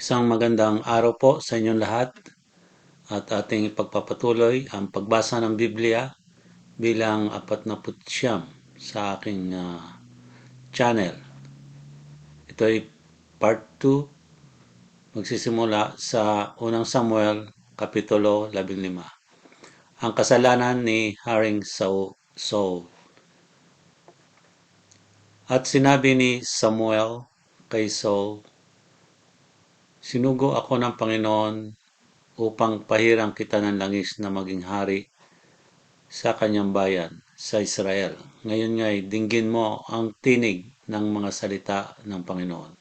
Isang magandang araw po sa inyong lahat at ating ipagpapatuloy ang pagbasa ng Biblia bilang 49 sa aking channel. Ito ay part 2, magsisimula sa unang Samuel, Kapitulo 15. Ang kasalanan ni Haring Saul. At sinabi ni Samuel kay Saul, "Sinugo ako ng Panginoon upang pahirang kita ng langis na maging hari sa kanyang bayan, sa Israel. Ngayon nga'y dinggin mo ang tinig ng mga salita ng Panginoon.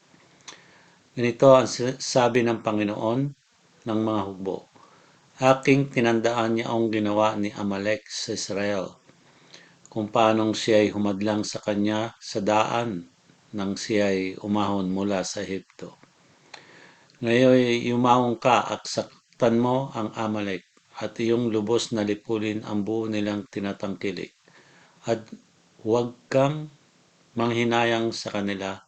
Ganito ang sabi ng Panginoon ng mga hukbo. Aking tinandaan niya ang ginawa ni Amalek sa Israel, kung paanong siya'y humadlang sa kanya sa daan nang siya'y umahon mula sa Ehipto. Ngayon yumawong ka at saktan mo ang Amalek at iyong lubos na lipulin ang buo nilang tinatangkilik. At huwag kang manghinayang sa kanila,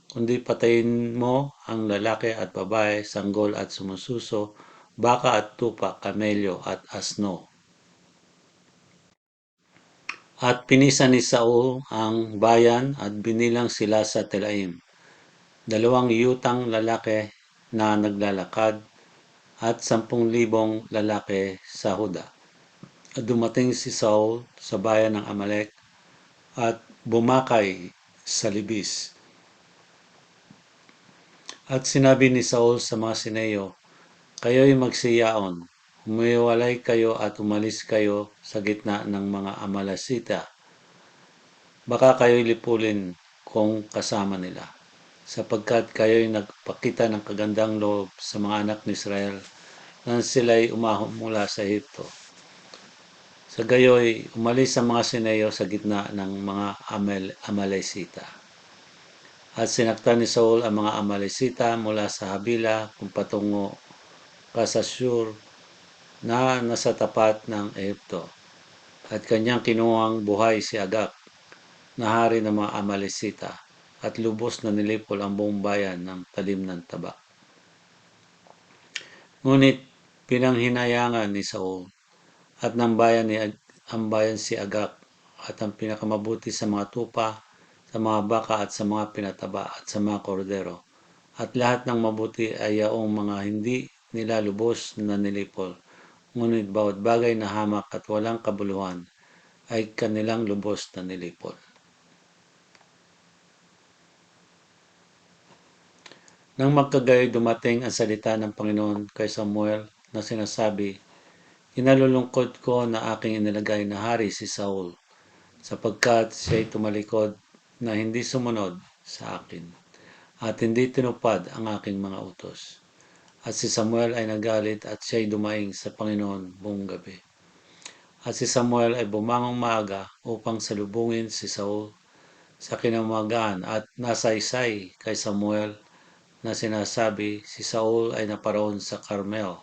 kundi patayin mo ang lalaki at babae, sanggol at sumususo, baka at tupa, kamelyo at asno. At pinisan ni Saul ang bayan at binilang sila sa Telaim, 2,000 lalaki na naglalakad at 10,000 lalaki sa Huda. At dumating si Saul sa bayan ng Amalek at bumakay sa libis. At sinabi ni Saul sa mga sineyo, kayo'y magsiyaon, humiwalay kayo at umalis kayo sa gitna ng mga Amalekita. Baka kayo'y lipulin kung kasama nila, sapagkat kayo'y nagpakita ng kagandang loob sa mga anak ni Israel nang sila'y umahon mula sa Ehipto. Sa gayoy, umalis ang mga sineyo sa gitna ng mga Amalekita. At sinaktan ni Saul ang mga Amalekita mula sa Habila kung patungo sa Shur na nasa tapat ng Ehipto. At kanyang kinuhang buhay si Agag na hari ng mga Amalekita at lubos na nilipol ang buong bayan ng talim ng taba. Ngunit pinanghinayangan ni Saul at ng bayan ang bayan si Agag at ang pinakamabuti sa mga tupa, sa mga baka at sa mga pinataba at sa mga kordero. At lahat ng mabuti ay yaong mga hindi nila lubos na nilipol. Ngunit bawat bagay na hamak at walang kabuluhan ay kanilang lubos na nilipol. Nang magkagayoy dumating ang salita ng Panginoon kay Samuel na sinasabi, inalulungkot ko na aking inilagay na hari si Saul, sapagkat siya'y tumalikod na hindi sumunod sa akin, at hindi tinupad ang aking mga utos. At si Samuel ay nagalit at siya'y dumaing sa Panginoon buong gabi. At si Samuel ay bumangong maaga upang salubungin si Saul sa kinamagahan at nasaysay kay Samuel na sinasabi si Saul ay naparoon sa Carmel.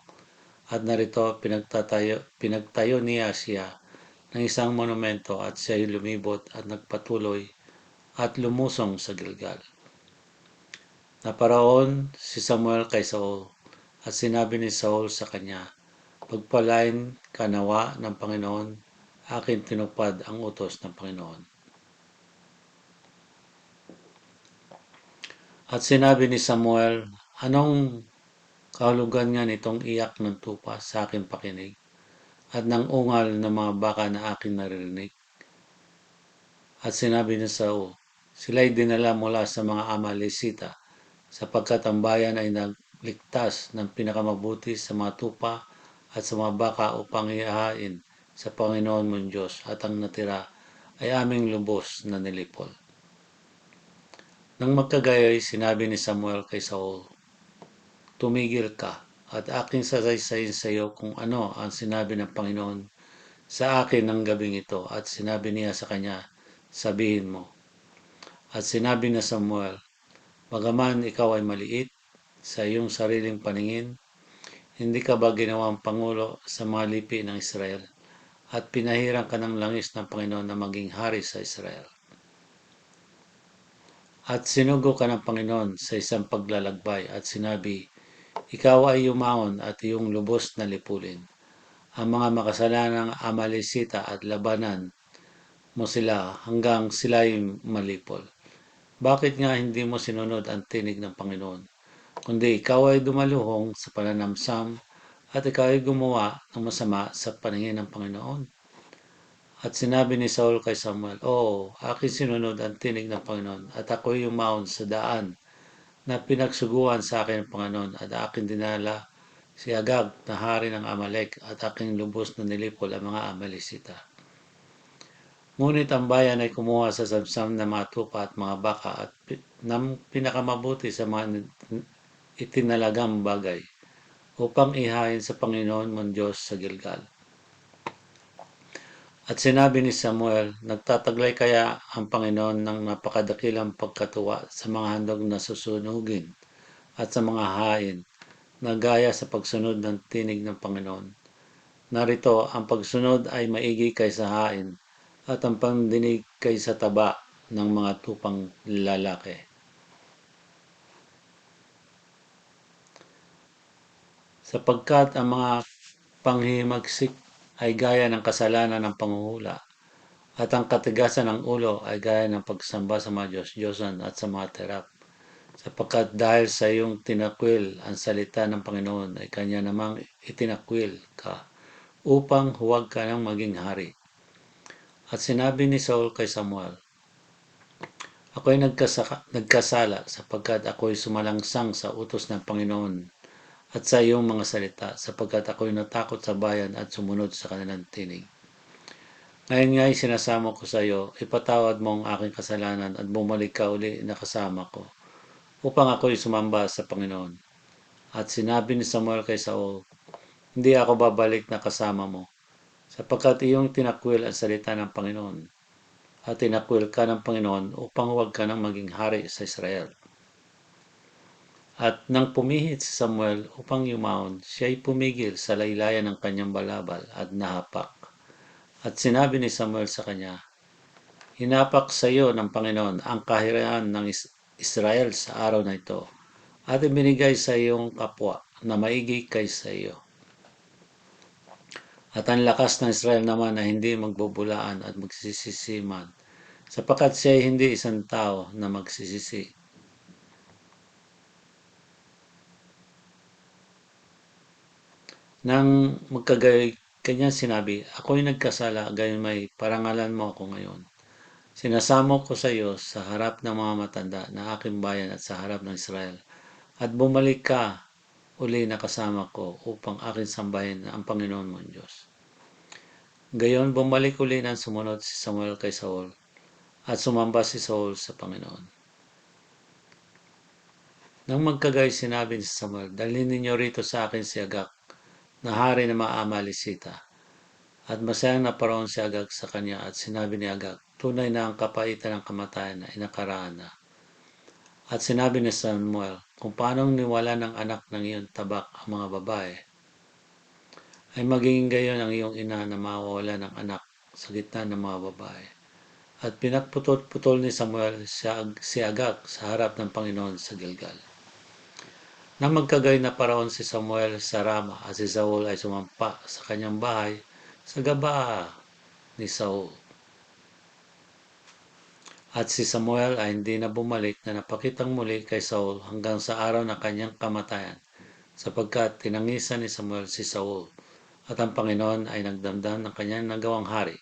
At narito pinagtayo niya siya ng isang monumento at siya'y lumibot at nagpatuloy at lumusong sa Gilgal. Naparoon si Samuel kay Saul at sinabi ni Saul sa kanya, pagpalain ka nawa ng Panginoon, akin tinupad ang utos ng Panginoon. At sinabi ni Samuel, anong kahulugan nga nitong iyak ng tupa sa aking pakinig at ng ungal ng mga baka na aking naririnig? At sinabi ni Saul, sila'y dinala mula sa mga Amalekita, sapagkat ang bayan ay nagligtas ng pinakamabuti sa mga tupa at sa mga baka upang ihahain sa Panginoon mong Diyos, at ang natira ay aming lubos na nilipol. Nang magkagayoy, sinabi ni Samuel kay Saul, tumigil ka at aking sasaysayin sa iyo kung ano ang sinabi ng Panginoon sa akin ng gabing ito. At sinabi niya sa kanya, sabihin mo. At sinabi na Samuel, bagaman ikaw ay maliit sa iyong sariling paningin, hindi ka ba ginawang pangulo sa mga lipi ng Israel at pinahirang ka ng langis ng Panginoon na maging hari sa Israel? At sinugo ka ng Panginoon sa isang paglalakbay at sinabi, ikaw ay yumaon at iyong lubos na lipulin ang mga makasalanang Amalesita at labanan mo sila hanggang sila'y malipol. Bakit nga hindi mo sinunod ang tinig ng Panginoon? Kundi ikaw ay dumaluhong sa pananamsam at ikaw ay gumawa ng masama sa paningin ng Panginoon. At sinabi ni Saul kay Samuel, Oo, aking sinunod ang tinig ng Panginoon at ako'y yumaon sa daan na pinagsuguan sa akin ng Panginoon at aking dinala si Agag na hari ng Amalek at aking lubos na nilipol ang mga Amalesita. Ngunit ang bayan ay kumuha sa samsam na mga tupa at mga baka at ng pinakamabuti sa mga itinalagang bagay upang ihain sa Panginoon mong Diyos sa Gilgal. At sinabi ni Samuel, nagtataglay kaya ang Panginoon ng napakadakilang pagkatuwa sa mga handog na susunugin at sa mga hain na gaya sa pagsunod ng tinig ng Panginoon. Narito, ang pagsunod ay maigi kaysa hain at ang pandinig kaysa taba ng mga tupang lalaki. Sapagkat ang mga panghimagsik ay gaya ng kasalanan ng panghuhula at ang katigasan ng ulo ay gaya ng pagsamba sa mga Diyos-Diyosan at sa mga terap. Sapagkat dahil sa iyong tinakwil ang salita ng Panginoon ay kanya namang itinakwil ka upang huwag ka nang maging hari. At sinabi ni Saul kay Samuel, ako'y nagkasala sapagkat ako'y sumalangsang sa utos ng Panginoon at sa iyong mga salita sapagkat ako'y natakot sa bayan at sumunod sa kanilang tinig. Ngayon nga'y sinasama ko sa iyo, ipatawad mo ang aking kasalanan at bumalik ka uli na kasama ko upang ako'y sumamba sa Panginoon. At sinabi ni Samuel kay Saul, hindi ako babalik na kasama mo, sapagkat iyong tinakwil ang salita ng Panginoon, at tinakwil ka ng Panginoon upang huwag ka nang maging hari sa Israel. At nang pumihit si Samuel upang yumaon, siya'y pumigil sa laylayan ng kanyang balabal at nahapak. At sinabi ni Samuel sa kanya, hinapak sa iyo ng Panginoon ang kaharian ng Israel sa araw na ito, at ibinigay sa iyong kapwa na maigi kaysa iyo. At ang lakas ng Israel naman ay hindi magbubulaan at magsisisiman, sapagkat siya ay hindi isang tao na magsisisi. Nang magkagayoy, kanya sinabi, ako'y nagkasala, gayon may parangalan mo ako ngayon. Sinasamo ko sa iyo sa harap ng mga matanda na aking bayan at sa harap ng Israel. At bumalik ka uli na kasama ko upang aking sambahin ang Panginoon mong Diyos. Gayon bumalik uli ng sumunod si Samuel kay Saul at sumamba si Saul sa Panginoon. Nang magkagay sinabi ni Samuel, dalhin ninyo rito sa akin si Agag na hari ng mga Amalesita. At masayang naparoon si Agag sa kanya at sinabi ni Agag, tunay na ang kapaitan ng kamatayan na inakaraan na. At sinabi ni Samuel, kung paanong niwala ng anak ng iyong tabak ang mga babae, ay magiging gayon ang iyong ina na mawawala ng anak sa gitna ng mga babae. At pinagputol-putol ni Samuel si Agag sa harap ng Panginoon sa Gilgal. Nang magkagay na paraon si Samuel sa Rama at si Saul ay sumampa sa kanyang bahay sa gaba ni Saul. At si Samuel ay hindi na bumalik na napakitang muli kay Saul hanggang sa araw ng kanyang kamatayan, sapagkat tinangisan ni Samuel si Saul, at ang Panginoon ay nagdamdam ng kanyang nagawang hari,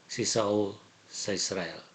si Saul sa Israel.